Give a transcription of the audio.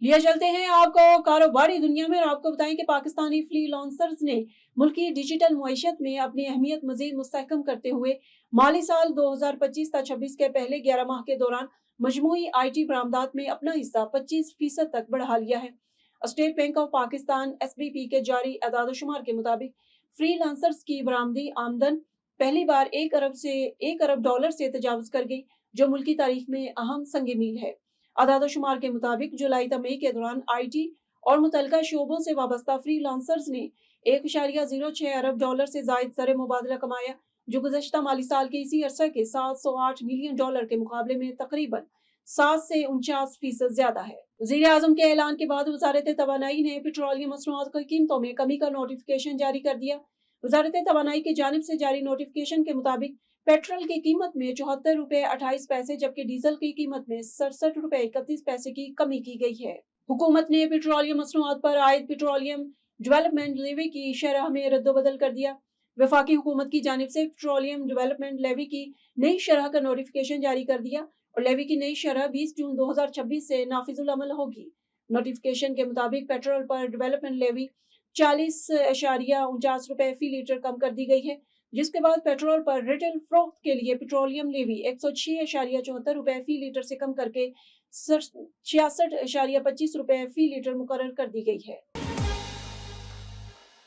लिए चलते हैं आपको कारोबारी दुनिया में और आपको बताएं कि पाकिस्तानी फ्री लॉन्सर्स ने मुल्की डिजिटल मुईशत में अपनी अहमियत मजीद मुस्तहकम करते हुए माली साल 2025-26 के पहले 11 माह के दौरान मजमूई IT बरामदात में अपना हिस्सा 25% तक बढ़ा लिया है। State bank of Pakistan SBP के जारी एदाद-ओ-शुमार के मुताबिक फ्री लांसर्स की बरामदी आमदन पहली बार 1 अरब डॉलर से तजावुज कर गई, जो मुल्की तारीख में अहम संग मील है। आदाद-ओ-शुमार के मुताबिक जुलाई ta मई के दौरान IT और मुतलका शोबों से वाबस्ता फ्री लांसर्स ने 1.06 अरब डॉलर से जायद ज़र मुबादला कमाया, जो गुज़श्ता माली साल के इसी अरसा के 708 मिलियन डॉलर के मुकाबले में तकरीबन 7 से 49% ज्यादा है। वज़ीर आज़म के ऐलान के बाद वज़ारत तवानाई ने पेट्रोलियम मसनूआत की कीमतों में कमी का नोटिफिकेशन जारी कर दिया। वज़ारत तवानाई की जानिब से जारी नोटिफिकेशन के मुताबिक पेट्रोल की कीमत में 74 रुपए 28 पैसे जबकि डीजल की कीमत में 67 रुपए 31 पैसे की कमी की गई है। हुकूमत ने पेट्रोलियम मसनूआत पर आयद पेट्रोलियम डेवलपमेंट लेवी की शरह में रद्दोबदल कर दिया। वफाकी हुकूमत की जानिब से पेट्रोलियम डेवलपमेंट लेवी की नई शरह का नोटिफिकेशन जारी कर दिया और लेवी की नई शरह 20 जून 2026 से नाफिजुल अमल होगी। नोटिफिकेशन के मुताबिक पेट्रोल पर डेवलपमेंट लेवी 40.49 रुपए फी लीटर कम कर दी गई है, जिसके बाद पेट्रोल पर रिटेल फरोख्त के लिए पेट्रोलियम लेवी 106.74 रुपए फी लीटर से कम करके 66.25 रुपए फी लीटर मुकर्रर कर दी गई है।